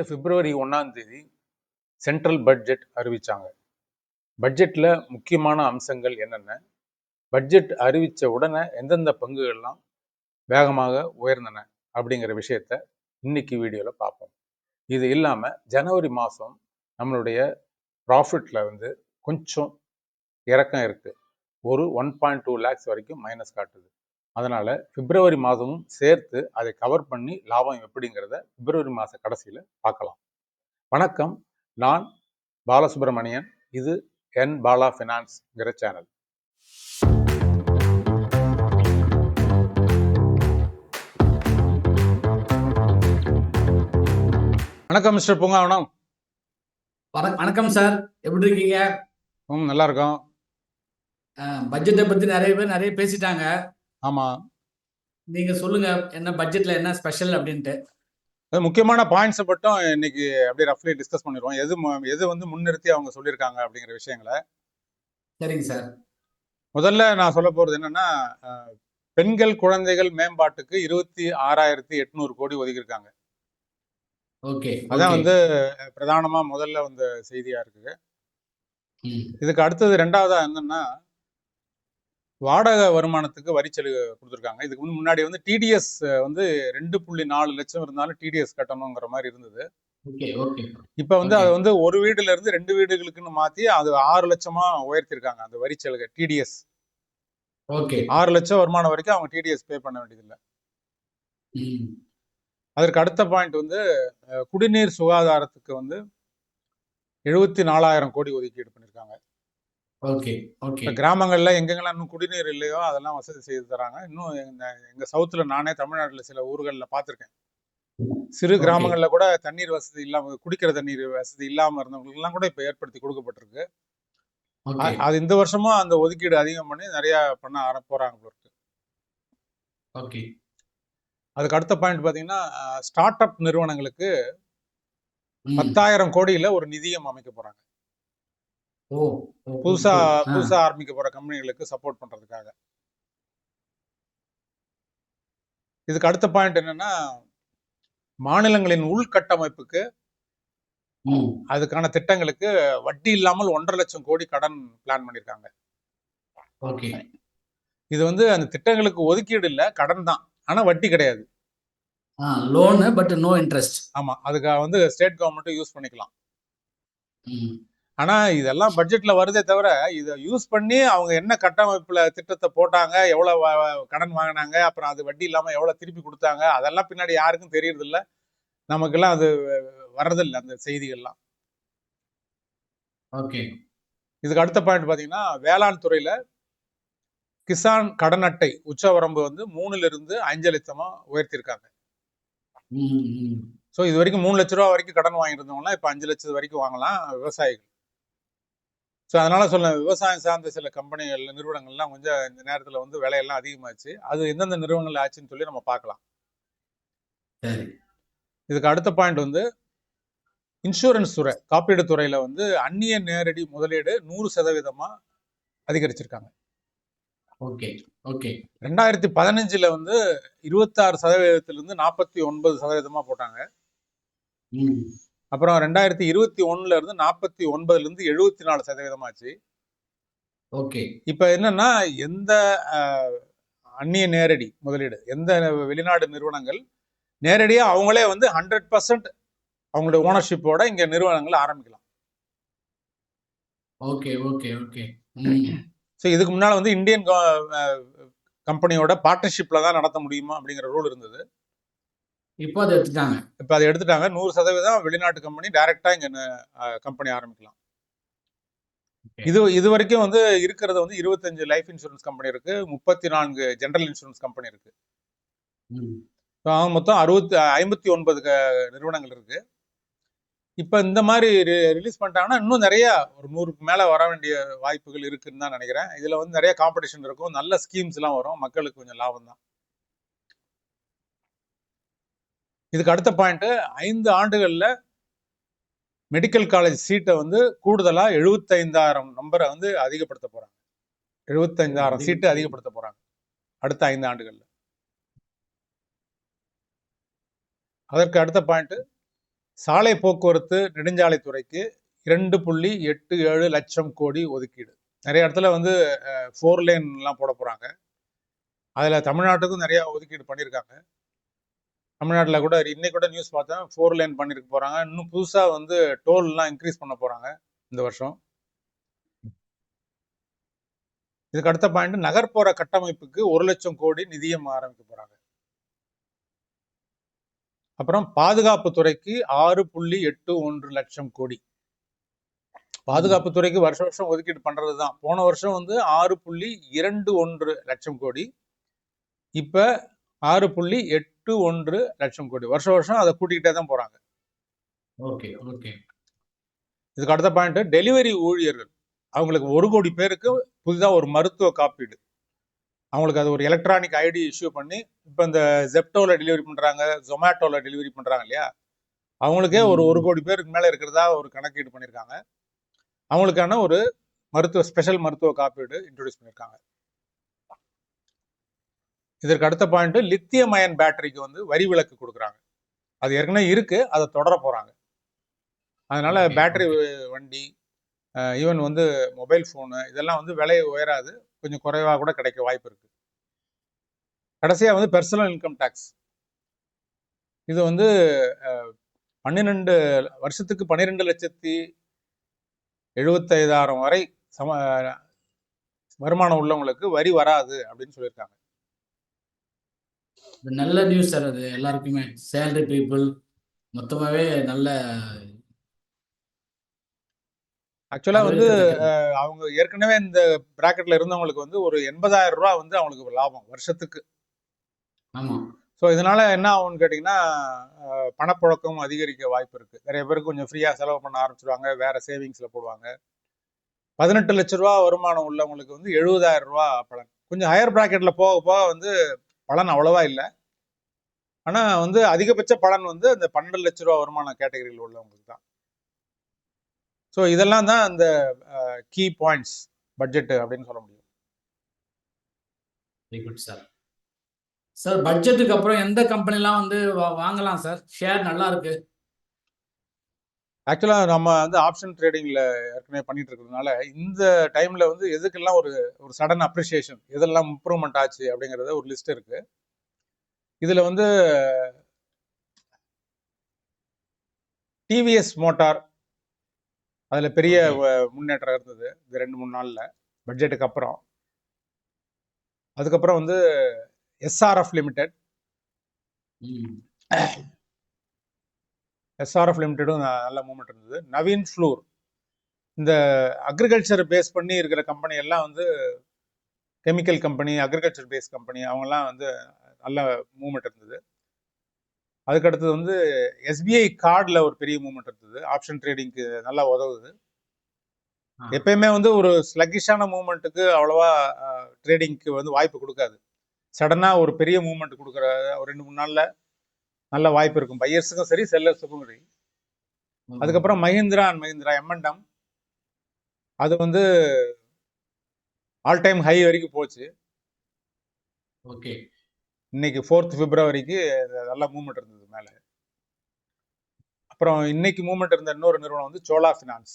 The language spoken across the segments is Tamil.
இந்த பிப்ரவரி 1 சென்ட்ரல் பட்ஜெட் அறிவிச்சாங்க. பட்ஜெட்ல முக்கியமான அம்சங்கள் என்னென்ன, பட்ஜெட் அறிவிச்ச உடனே எந்தெந்த பங்குகள்லாம் வேகமாக உயர்ந்தன அப்படிங்கிற விஷயத்த இன்னைக்கு வீடியோல பார்ப்போம். இது இல்லாம ஜனவரி மாதம் நம்மளுடைய ப்ராஃபிட்ல கொஞ்சம் இறக்கம் இருக்கு. ஒரு 1.2 lakhs வரைக்கும் மைனஸ் காட்டுது. அதனால பிப்ரவரி மாதமும் சேர்த்து அதை கவர் பண்ணி லாபம் எப்படிங்கிறத பிப்ரவரி மாத கடைசியில் பார்க்கலாம். வணக்கம், நான் பாலசுப்ரமணியன். இது என் பாலா ஃபினான்ஸ்ங்கிற சேனல். வணக்கம் மிஸ்டர் பூங்காவனம். வணக்கம் சார், எப்படி இருக்கீங்க? நல்லா இருக்கோம். பட்ஜெட்டை பத்தி நிறைய பேர் நிறைய பேசிட்டாங்க. ஆமா, நீங்க சொல்லுங்க, என்ன பட்ஜெட்ல என்ன ஸ்பெஷல் அப்படின்ட்டு. முக்கியமான பாயிண்ட்ஸை மட்டும் இன்னைக்கு அப்படியே ரஃப்லி டிஸ்கஸ் பண்ணிடுவோம். எது முன்னிறுத்தி அவங்க சொல்லியிருக்காங்க அப்படிங்கிற விஷயங்களை. சரிங்க சார். முதல்ல நான் சொல்ல போறது என்னன்னா, பெண்கள் குழந்தைகள் மேம்பாட்டுக்கு 26,800 கோடி ஒதுக்கியிருக்காங்க. ஓகே, அதான் பிரதானமா முதல்ல வந்த செய்தியா இருக்குது. இதுக்கு அடுத்தது ரெண்டாவதா என்னன்னா, வாடகை வருமானத்துக்கு வரிச்சலுகை கொடுத்துருக்காங்க. இதுக்கு முன்னாடி டிடிஎஸ் 2.4 லட்சம் இருந்தாலும் டிடிஎஸ் கட்டணுங்கிற மாதிரி இருந்தது. இப்ப அதை ஒரு வீடுல இருந்து 2 வீடுகளுக்குன்னு மாத்தி அது 6 லட்சமா உயர்த்திருக்காங்க. அந்த வரிச்சலுகை டிடிஎஸ் 6 லட்சம் வருமானம் வரைக்கும் அவங்க டிடிஎஸ் பே பண்ண வேண்டியதில்லை. அதற்கு அடுத்த பாயிண்ட் குடிநீர் சுகாதாரத்துக்கு 74,000 கோடி ஒதுக்கீடு பண்ணிருக்காங்க. கிராமங்கள்ல எங்கெங்கெல்லாம் இன்னும் குடிநீர் இல்லையோ அதெல்லாம் வசதி செய்து தராங்க. இன்னும் எங்க சவுத்துல, நானே தமிழ்நாட்டுல சில ஊர்கள்ல பார்த்திருக்கேன். சிறு கிராமங்கள்ல கூட தண்ணீர் வசதி இல்லாம, குடிக்கிற தண்ணீர் வசதி இல்லாம இருந்தவங்களுக்கு எல்லாம் கூட இப்ப ஏற்படுத்தி கொடுக்கப்பட்டிருக்கு. அது இந்த வருஷமா அந்த ஒதுக்கீடு அதிகம் பண்ணி நிறைய பண்ண போறாங்க. அதுக்கு அடுத்த பாயிண்ட் பாத்தீங்கன்னா, ஸ்டார்ட் அப் நிறுவனங்களுக்கு 10,000 கோடியில ஒரு நிதியம் அமைக்க போறாங்க. புதுசா ஆரம்பிக்க போற கம்பெனிகளுக்கு சப்போர்ட் பண்றதுக்காக. இதுக்கு அடுத்த பாயிண்ட் என்னன்னா, மாநிலங்களின் உள்கட்டமைப்புக்கு அதுக்கான திட்டங்களுக்கு வட்டி இல்லாமல் 1.5 லட்சம் கோடி கடன் பிளான் பண்ணிருக்காங்க. இது அந்த திட்டங்களுக்கு ஒதுக்கீடு இல்ல, கடன் தான். ஆனா வட்டி கிடையாது. Loan but no interest. ஆமா, அதுக்கு ஸ்டேட் கவர்மெண்ட் யூஸ் பண்ணிக்கலாம். ஆனா இதெல்லாம் பட்ஜெட்ல வருதே தவிர, இதை யூஸ் பண்ணி அவங்க என்ன கட்டமைப்புல திட்டத்தை போட்டாங்க, எவ்வளவு கடன் வாங்கினாங்க, அப்புறம் அது வட்டி இல்லாம எவ்வளவு திருப்பி கொடுத்தாங்க, அதெல்லாம் பின்னாடி யாருக்கும் தெரியறது இல்ல. நமக்கெல்லாம் அது வர்றதில்லை, அந்த செய்திகள்லாம். இதுக்கு அடுத்த பாயிண்ட் பாத்தீங்கன்னா, வேளாண் துறையில கிசான் கடன் அட்டை உச்சவரம்பு 3 இருந்து 5 லட்சமா உயர்த்திருக்காங்க. சோ இது வரைக்கும் 3 லட்ச ரூபாய் வரைக்கும் கடன் வாங்கியிருந்தவங்க இப்ப 5 லட்சம் வரைக்கும் வாங்கலாம் விவசாயிகள். ஸோ அதனால விவசாயம் சார்ந்த சில கம்பெனிகள், நிறுவனங்கள்லாம் கொஞ்சம் இந்த நேரத்தில் விலையெல்லாம் அதிகமாச்சு. அது எந்தெந்த நிறுவனங்கள் ஆச்சுன்னு சொல்லி நம்ம பார்க்கலாம். இதுக்கு அடுத்த பாயிண்ட் இன்சூரன்ஸ் துறை, காப்பீடு துறையில அந்நிய நேரடி முதலீடு 100% அதிகரிச்சிருக்காங்க. 2015ல 26%-லிருந்து 49% போட்டாங்க. அப்புறம் 2021ல இருந்து 49லிருந்து 74% ஆச்சு. இப்ப என்னன்னா, எந்த அந்நிய நேரடி முதலீடு, எந்த வெளிநாடு நிறுவனங்கள் நேரடியா அவங்களே 100% அவங்களுடைய ஓனர்ஷிப்போட இங்க நிறுவனங்கள் ஆரம்பிக்கலாம். இதுக்கு முன்னால இந்தியன் கம்பெனியோட பார்ட்னர்ஷிப்ல தான் நடத்த முடியுமா அப்படிங்கிற ரூல் இருந்தது. இப்போ அதை எடுத்துட்டாங்க. 100% வெளிநாட்டு கம்பெனி டைரக்டா இங்க கம்பெனி ஆரம்பிக்கலாம். இது வரைக்கும் இருக்கிறது 25 லைஃப் இன்சூரன்ஸ் கம்பெனி இருக்கு, 34 ஜெனரல் இன்சூரன்ஸ் கம்பெனி இருக்கு. மொத்தம் 59 நிறுவனங்கள் இருக்கு. இப்ப இந்த மாதிரி ரிலீஸ் பண்ணிட்டாங்கன்னா இன்னும் நிறைய, ஒரு 100க்கு மேல வர வேண்டிய வாய்ப்புகள் இருக்குன்னு தான் நினைக்கிறேன். இதுல நிறைய காம்படிஷன் இருக்கும், நல்ல ஸ்கீம்ஸ் எல்லாம் வரும், மக்களுக்கு கொஞ்சம் லாபம் தான். இதுக்கு அடுத்த பாயிண்ட், 5 ஆண்டுகள்ல மெடிக்கல் காலேஜ் சீட்டை கூடுதலா 75,000 நம்பரை அதிகப்படுத்த போறாங்க. 75,000 சீட்டு அதிகப்படுத்த போறாங்க அடுத்த 5 ஆண்டுகள்ல. அதற்கு அடுத்த பாயிண்ட், சாலை போக்குவரத்து நெடுஞ்சாலைத்துறைக்கு 2.87 லட்சம் கோடி ஒதுக்கீடு. நிறைய இடத்துல வந்து 4 லேன்லாம் போட போறாங்க. அதுல தமிழ்நாட்டுக்கும் நிறைய ஒதுக்கீடு பண்ணியிருக்காங்க. தமிழ்நாட்டில் கூட இன்னைக்கு கூட நியூஸ் பார்த்தேன், 4 லேன் பண்ணிருக்க போறாங்க. இன்னும் புதுசா வந்து டோல்லாம் இன்க்ரீஸ் பண்ண போறாங்க இந்த வருஷம். இதுக்கு அடுத்த பாயிண்ட், நகர்ப்புற கட்டமைப்புக்கு 1 லட்சம் கோடி நிதியம் ஆரம்பிக்க போறாங்க. அப்புறம் பாதுகாப்பு துறைக்கு 6.81 லட்சம் கோடி. பாதுகாப்பு துறைக்கு வருஷம் வருஷம் ஒதுக்கீடு பண்றதுதான். போன வருஷம் வந்து 6.21 லட்சம் கோடி, இப்ப 6.81 லட்சம் கோடி. வருஷம் வருஷம் அதை கூட்டிக்கிட்டே தான் போறாங்க. Okay okay. இதுக்கு அடுத்த பாயிண்ட், டெலிவரி ஊழியர்கள் அவங்களுக்கு 1 கோடி பேருக்கு புதிதாக ஒரு மருத்துவ காப்பீடு. அவங்களுக்கு அது ஒரு எலக்ட்ரானிக் ஐடி இஷ்யூ பண்ணி, இப்போ இந்த ஜெப்டோவில் டெலிவரி பண்ணுறாங்க, ஜொமேட்டோவில் டெலிவரி பண்ணுறாங்க இல்லையா, அவங்களுக்கே ஒரு 1 கோடி பேருக்கு மேலே இருக்கிறதா ஒரு கணக்கீடு பண்ணியிருக்காங்க. அவங்களுக்கான ஒரு ஸ்பெஷல் மருத்துவ காப்பீடு இன்ட்ரோடியூஸ் பண்ணியிருக்காங்க. இதற்கு அடுத்த பாயிண்ட், லித்தியம் அயன் பேட்டரிக்கு வந்து வரி விலக்கு கொடுக்குறாங்க. அது ஏற்கனவே இருக்கு, அதை தொடர போறாங்க. அதனால பேட்டரி வண்டி, ஈவன் வந்து மொபைல் ஃபோனு இதெல்லாம் வந்து விலை உயராது, கொஞ்சம் குறைவாக கூட கிடைக்க வாய்ப்பு இருக்கு. கடைசியாக வந்து பெர்சனல் இன்கம் டேக்ஸ். இது வந்து 12 வருஷத்துக்கு 12,75,000 வரை வருமானம் உள்ளவங்களுக்கு வரி வராது அப்படின்னு சொல்லியிருக்காங்க. நல்ல நியூஸ் சார். அது எல்லாருக்குமே சேலரி பீப்புள் மொத்தமாவே நல்ல. ஆக்சுவலா வந்து அவங்க ஏற்கனவே இந்த பிராக்கெட்ல இருந்தவங்களுக்கு வந்து ஒரு 80,000 ரூபாய் வந்து அவங்களுக்கு லாபம் வருஷத்துக்கு. ஆமா. ஸோ இதனால என்ன ஆகும்னு கேட்டிங்கன்னா, பணப்புழக்கம் அதிகரிக்க வாய்ப்பு இருக்கு. நிறைய பேருக்கு கொஞ்சம் ஃப்ரீயா செலவு பண்ண ஆரம்பிச்சிருவாங்க, வேற சேவிங்ஸ்ல போடுவாங்க. 18 லட்ச ரூபா வருமானம் உள்ளவங்களுக்கு வந்து 70,000 ரூபாய் பலன். கொஞ்சம் ஹையர் பிராக்கெட்ல போக போக வந்து பலன் அவ்வளவா இல்லை. ஆனா வந்து அதிகபட்ச பலன் வந்து அந்த 12 லட்ச ரூபா வருமான கேட்டகரியில் உள்ளவங்களுக்கு தான். ஸோ இதெல்லாம் தான் அந்த கீ பாயிண்ட்ஸ் பட்ஜெட் அப்படின்னு சொல்ல முடியும். Very good sir. சார் பட்ஜெட்டுக்கு அப்புறம் எந்த கம்பெனிலாம் வந்து வாங்கலாம் சார்? ஷேர் நல்லா இருக்கு. ஆக்சுவலாக நம்ம வந்து ஆப்ஷன் ட்ரேடிங்கில் ஏற்கனவே பண்ணிட்டு இருக்கிறதுனால இந்த டைமில் வந்து எதுக்கெல்லாம் ஒரு சடன் அப்ரிசியேஷன், எதெல்லாம் இம்ப்ரூவ்மெண்ட் ஆச்சு அப்படிங்கிறத ஒரு லிஸ்ட் இருக்கு. இதில் வந்து டிவிஎஸ் மோட்டார் அதில் பெரிய முன்னேற்றம் இருந்தது இந்த 2-3 நாளில் பட்ஜெட்டுக்கு அப்புறம். அதுக்கப்புறம் வந்து எஸ்ஆர்எஃப் லிமிடெட், லிமிடெடும் நல்ல மூவ்மெண்ட் இருந்தது. நவீன் ஃப்ளூர், இந்த அக்ரிகல்ச்சர் பேஸ் பண்ணி இருக்கிற கம்பெனி எல்லாம் வந்து chemical company, agriculture base company, அவங்கெல்லாம் வந்து நல்ல மூவ்மெண்ட் இருந்தது. அதுக்கடுத்தது வந்து எஸ்பிஐ கார்டில் ஒரு பெரிய மூவ்மெண்ட் இருந்தது. ஆப்ஷன் ட்ரேடிங்க்கு நல்லா உதவுது. எப்பயுமே வந்து ஒரு ஸ்லக்கிஷான மூவ்மெண்ட்டுக்கு அவ்வளவா ட்ரேடிங்க்கு வந்து வாய்ப்பு கொடுக்காது. சடனாக ஒரு பெரிய மூவ்மெண்ட் கொடுக்குற ஒரு 2-3 நாளில் நல்ல வாய்ப்பு இருக்கும், பையர்ஸுக்கும் சரி செல்லர்ஸுக்கும் சரி. அதுக்கப்புறம் மஹிந்திரா அண்ட் மஹிந்திரா எம்என்டம், அது வந்து ஆல் டைம் ஹை வரைக்கும் போச்சு. ஓகே. இன்னைக்கு 4th பிப்ரவரிக்கு நல்ல மூவ்மெண்ட் இருந்தது மேலே. அப்புறம் இன்னைக்கு மூவ்மெண்ட் இருந்த இன்னொரு நிறுவனம் வந்து சோலா ஃபினான்ஸ்,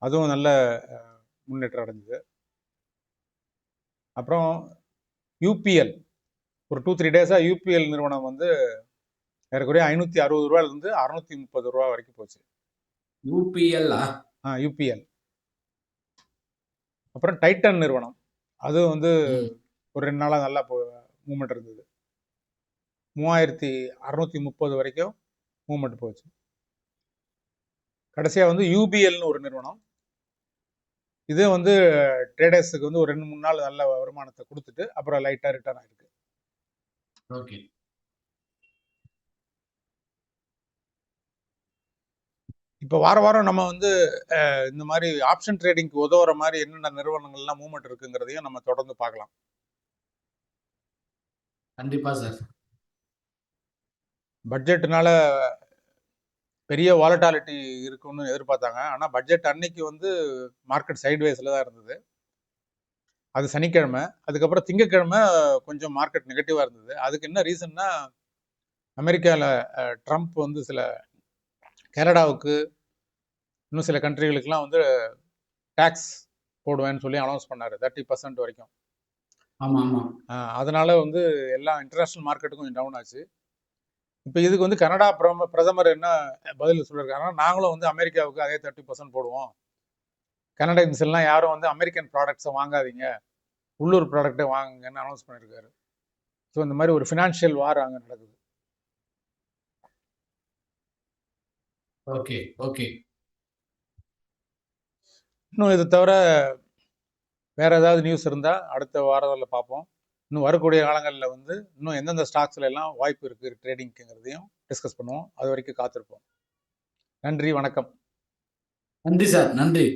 அதுவும் நல்ல முன்னேற்றம் அடைஞ்சது. அப்புறம் யூபிஎல், ஒரு 2-3 டேஸா யூபிஎல் நிறுவனம் வந்து ஏறக்குறைய 560 ரூபாயிலிருந்து 630 ரூபா வரைக்கும் போச்சு. யூபிஎல். அப்புறம் டைட்டன் நிறுவனம், அது வந்து ஒரு 2 நாளா நல்லா மூவ்மெண்ட் இருந்தது. 3630 வரைக்கும் மூவ்மெண்ட் போச்சு. கடைசியா வந்து யூபிஎல்னு ஒரு நிறுவனம், இது வந்து ட்ரேடர்ஸுக்கு வந்து ஒரு 2-3 நாள் நல்ல வருமானத்தை கொடுத்துட்டு அப்புறம் லைட்டா ரிட்டர்ன் ஆயிருக்கு. ஓகே. இப்போ வார வாரம் நம்ம வந்து இந்த மாதிரி ஆப்ஷன் ட்ரேடிங்க்கு உதவுற மாதிரி என்னென்ன நிறுவனங்கள்லாம் மூவ்மெண்ட் இருக்குங்கிறதையும் நம்ம தொடர்ந்து பார்க்கலாம். கண்டிப்பா சார். பட்ஜெட்னால பெரிய வாலட்டாலிட்டி இருக்குன்னு எதிர்பார்த்தாங்க. ஆனால் பட்ஜெட் அன்னைக்கு வந்து மார்க்கெட் சைட்வேஸில் தான் இருந்தது. அது சனிக்கிழமை. அதுக்கப்புறம் திங்கக்கிழமை கொஞ்சம் மார்க்கெட் நெகட்டிவாக இருந்தது. அதுக்கு என்ன ரீசன்னா, அமெரிக்காவில் ட்ரம்ப் வந்து சில கனடாவுக்கு இன்னும் சில கண்ட்ரிகளுக்கெல்லாம் வந்து டேக்ஸ் போடுவேன்னு சொல்லி அனௌன்ஸ் பண்ணார் 30% வரைக்கும். ஆமா ஆமா அதனால வந்து எல்லா இன்டர்நேஷ்னல் மார்க்கெட்டுக்கும் கொஞ்சம் டவுன் ஆச்சு. இப்போ இதுக்கு வந்து கனடா பிரதமர் என்ன பதில் சொல்லியிருக்காருன்னா, நாங்களும் வந்து அமெரிக்காவுக்கு அதே 30% போடுவோம். கனடியன்ஸ் எல்லாம் யாரும் வந்து அமெரிக்கன் ப்ராடக்ட்ஸை வாங்காதீங்க, உள்ளூர் ப்ராடக்ட்டை வாங்குங்கன்னு அனௌன்ஸ் பண்ணியிருக்காரு. ஸோ இந்த மாதிரி ஒரு ஃபினான்ஷியல் வார் அங்கே நடக்குது. ஓகே ஓகே இன்னும் இது தவிர வேற ஏதாவது நியூஸ் இருந்தால் அடுத்த வாரத்தில் பார்ப்போம். இன்னும் வரக்கூடிய காலங்களில் வந்து இன்னும் எந்தெந்த ஸ்டாக்ஸ்ல எல்லாம் வாய்ப்பு இருக்குது ட்ரேடிங்க்குங்கிறதையும் டிஸ்கஸ் பண்ணுவோம். அது வரைக்கும் காத்திருப்போம். நன்றி, வணக்கம். நன்றி சார், நன்றி.